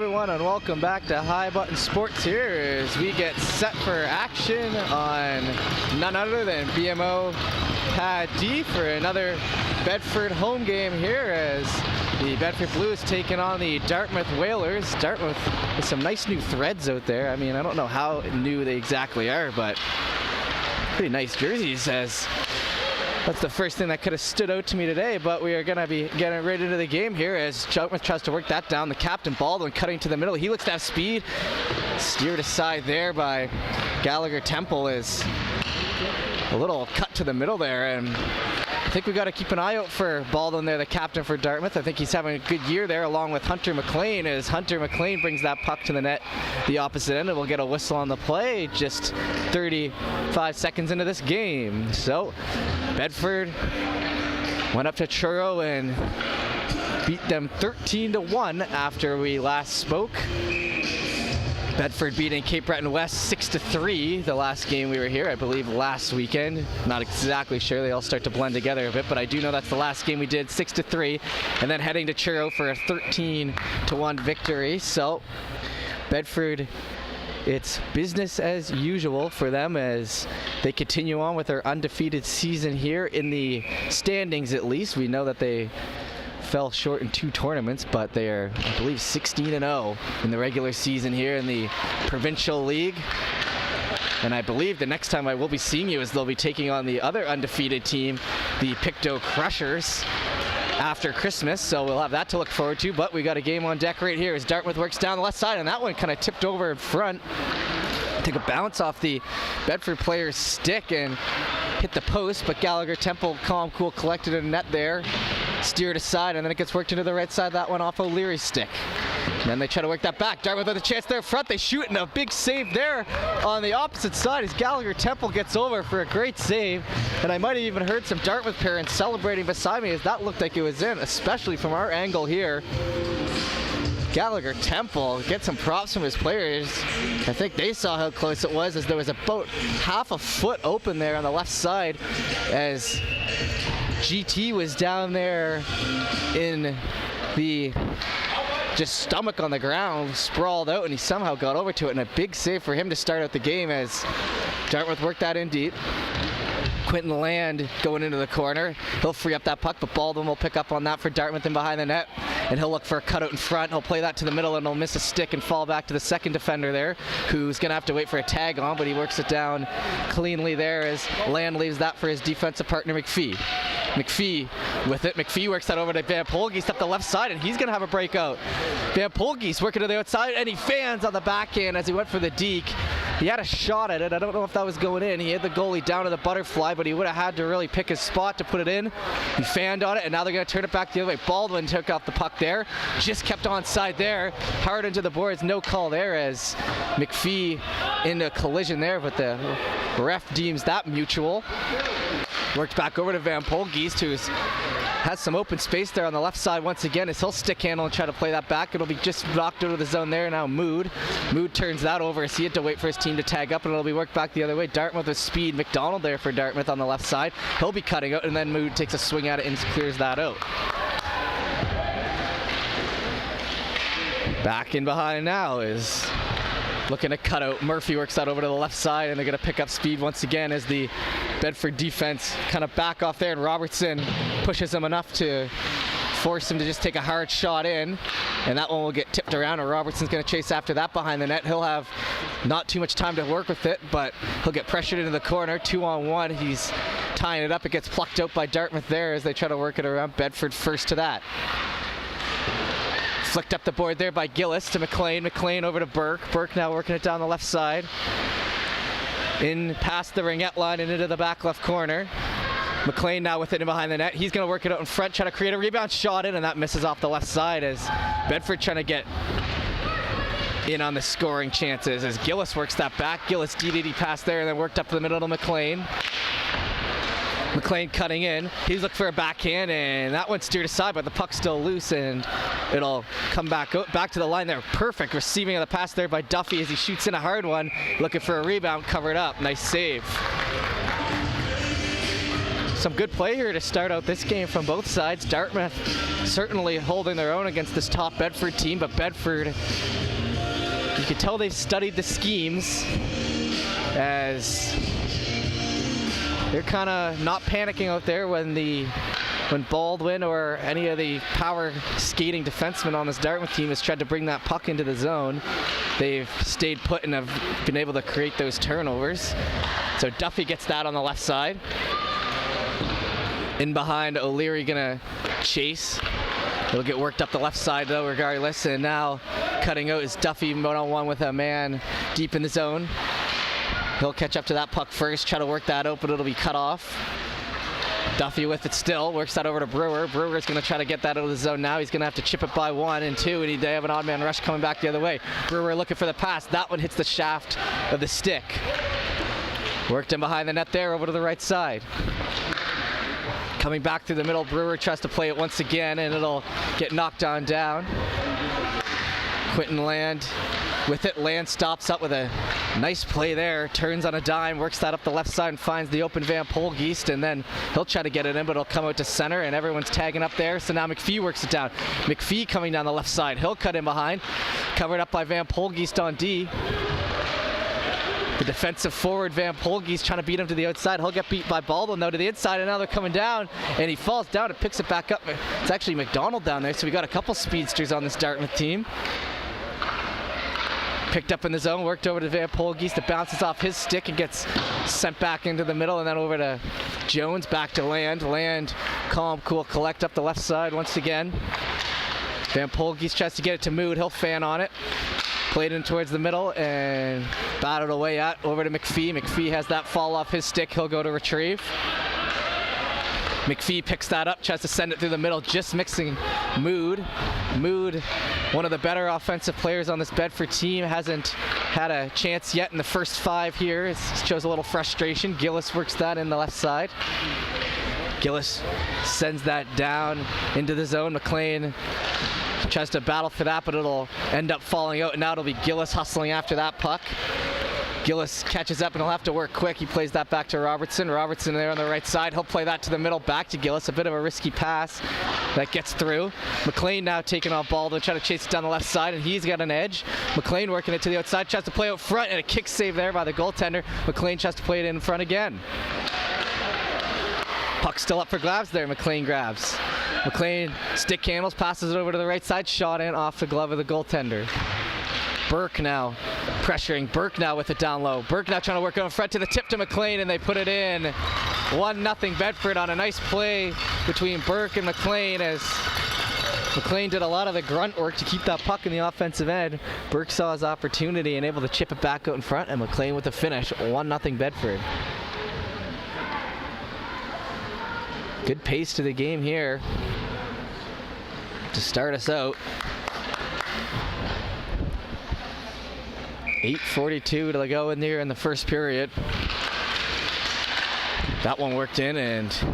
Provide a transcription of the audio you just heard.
everyone, and welcome back to High Button Sports here as we get set for action on none other than BMO Pad D for another Bedford home game here as the Bedford Blues taking on the Dartmouth Whalers. Dartmouth with some nice new threads out there. I mean, I don't know how new they exactly are, but pretty nice jerseys as that's the first thing that could have stood out to me today, but we are going to be getting right into the game here as Dartmouth tries to work that down. The captain, Baldwin, cutting to the middle. He looks to have speed. Steered aside there by Gallagher. Temple is a little cut to the middle there, and I think we got to keep an eye out for Baldwin there, the captain for Dartmouth. I think he's having a good year there along with Hunter McLean as Hunter McLean brings that puck to the net the opposite end, and we'll get a whistle on the play just 35 seconds into this game. So Bedford went up to Truro and beat them 13-1 after we last spoke. Bedford beating Cape Breton West 6-3 the last game we were here, I believe last weekend. Not exactly sure, they all start to blend together a bit, but I do know that's the last game we did, 6-3, and then heading to Truro for a 13-1 victory. So Bedford, it's business as usual for them as they continue on with their undefeated season here in the standings. At least we know that they fell short in 2 tournaments, but they are, I believe, 16-0 in the regular season here in the Provincial League. And I believe the next time I will be seeing you is they'll be taking on the other undefeated team, the Pictou Crushers, after Christmas, so we'll have that to look forward to. But we got a game on deck right here as Dartmouth works down the left side, and that one kind of tipped over in front. Took a bounce off the Bedford player's stick and hit the post, but Gallagher, Temple, calm, cool, collected in net there. Steered aside, and then it gets worked into the right side. That one off O'Leary's stick. And then they try to work that back. Dartmouth with a chance there in front. They shoot, and a big save there on the opposite side as Gallagher Temple gets over for a great save. And I might have even heard some Dartmouth parents celebrating beside me as that looked like it was in, especially from our angle here. Gallagher Temple gets some props from his players. I think they saw how close it was as there was about half a foot open there on the left side as GT was down there in the just stomach on the ground, sprawled out, and he somehow got over to it, and a big save for him to start out the game as Dartmouth worked that in deep. Quentin Land going into the corner. He'll free up that puck, but Baldwin will pick up on that for Dartmouth and behind the net, and he'll look for a cutout in front. He'll play that to the middle, and he'll miss a stick and fall back to the second defender there, who's going to have to wait for a tag on, but he works it down cleanly there as Land leaves that for his defensive partner, McPhee. McPhee with it. McPhee works that over to Van Polgeest up the left side, and he's going to have a breakout. Van Polgeest working to the outside, and he fans on the backhand as he went for the deke. He had a shot at it. I don't know if that was going in. He had the goalie down to the butterfly, but he would have had to really pick his spot to put it in. He fanned on it, and now they're going to turn it back the other way. Baldwin took off the puck there. Just kept onside there. Hard into the boards. No call there as McPhee in a collision there, but the ref deems that mutual. Worked back over to Van Polgeest, who has some open space there on the left side once again as he'll stick handle and try to play that back. It'll be just knocked out of the zone there. Now Mood turns that over as he had to wait for his team to tag up, and it'll be worked back the other way. Dartmouth with speed. McDonald there for Dartmouth on the left side. He'll be cutting out, and then Mood takes a swing at it and clears that out. Back in behind now is looking to cut out. Murphy works that over to the left side, and they're going to pick up speed once again as the Bedford defense kind of back off there, and Robertson pushes him enough to force him to just take a hard shot in, and that one will get tipped around, and Robertson's going to chase after that behind the net. He'll have not too much time to work with it, but he'll get pressured into the corner. 2-on-1. He's tying it up. It gets plucked out by Dartmouth there as they try to work it around. Bedford first to that. Flicked up the board there by Gillis to McLean. McLean over to Burke. Burke now working it down the left side. In past the ringette line and into the back left corner. McLean now with it in behind the net. He's going to work it out in front, try to create a rebound shot in, and that misses off the left side as Bedford trying to get in on the scoring chances as Gillis works that back. Gillis DDD pass there and then worked up to the middle to McLean. McLean cutting in. He's looking for a backhand, and that one steered aside, but the puck's still loose, and it'll come back to the line there. Perfect receiving of the pass there by Duffy as he shoots in a hard one. Looking for a rebound, covered up. Nice save. some good play here to start out this game from both sides. Dartmouth certainly holding their own against this top Bedford team, but Bedford, you can tell they've studied the schemes as they're kind of not panicking out there when Baldwin or any of the power skating defensemen on this Dartmouth team has tried to bring that puck into the zone. They've stayed put and have been able to create those turnovers. So Duffy gets that on the left side. In behind, O'Leary gonna chase. It'll get worked up the left side though regardless, and now cutting out is Duffy one-on-one with a man deep in the zone. He'll catch up to that puck first, try to work that open, it'll be cut off. Duffy with it still, works that over to Brewer. Brewer's going to try to get that out of the zone now. He's going to have to chip it by 1 and 2, and they have an odd man rush coming back the other way. Brewer looking for the pass. That one hits the shaft of the stick. Worked in behind the net there, over to the right side. Coming back through the middle, Brewer tries to play it once again, and it'll get knocked on down. Quentin Land with it. Land stops up with a nice play there, turns on a dime, works that up the left side and finds the open Van Polgeest, and then he'll try to get it in, but it'll come out to center, and everyone's tagging up there, so now McPhee works it down. McPhee coming down the left side, he'll cut in behind, covered up by Van Polgeest on D. The defensive forward, Van Polgeest, trying to beat him to the outside. He'll get beat by Baldwin, though, to the inside, and now they're coming down, and he falls down and picks it back up. It's actually McDonald down there, so we got a couple speedsters on this Dartmouth team. Picked up in the zone, worked over to Van Polgeest. It bounces off his stick and gets sent back into the middle, and then over to Jones, back to Land. Land, calm, cool, collect up the left side once again. Van Polgeest tries to get it to Mood. He'll fan on it. Played in towards the middle and batted away over to McPhee. McPhee has that fall off his stick. He'll go to retrieve. McPhee picks that up, tries to send it through the middle, just mixing Mood. Mood, one of the better offensive players on this Bedford team, hasn't had a chance yet in the first 5 here. It shows a little frustration. Gillis works that in the left side. Gillis sends that down into the zone. McLean tries to battle for that, but it'll end up falling out, and now it'll be Gillis hustling after that puck. Gillis catches up and he'll have to work quick. He plays that back to Robertson. Robertson there on the right side. He'll play that to the middle, back to Gillis. A bit of a risky pass that gets through. McLean now taking on Baldwin, trying to chase it down the left side, and he's got an edge. McLean working it to the outside, tries to play out front, and a kick save there by the goaltender. McLean tries to play it in front again. Puck still up for grabs there. McLean grabs. McLean stick handles, passes it over to the right side, shot in off the glove of the goaltender. Burke now pressuring. Burke now with it down low. Burke now trying to work it in front to the tip to McLean, and they put it in. 1-0 Bedford on a nice play between Burke and McLean, as McLean did a lot of the grunt work to keep that puck in the offensive end. Burke saw his opportunity and able to chip it back out in front, and McLean with the finish. 1-0 Bedford. Good pace to the game here to start us out. 8:42 to go in there in the first period. That one worked in, and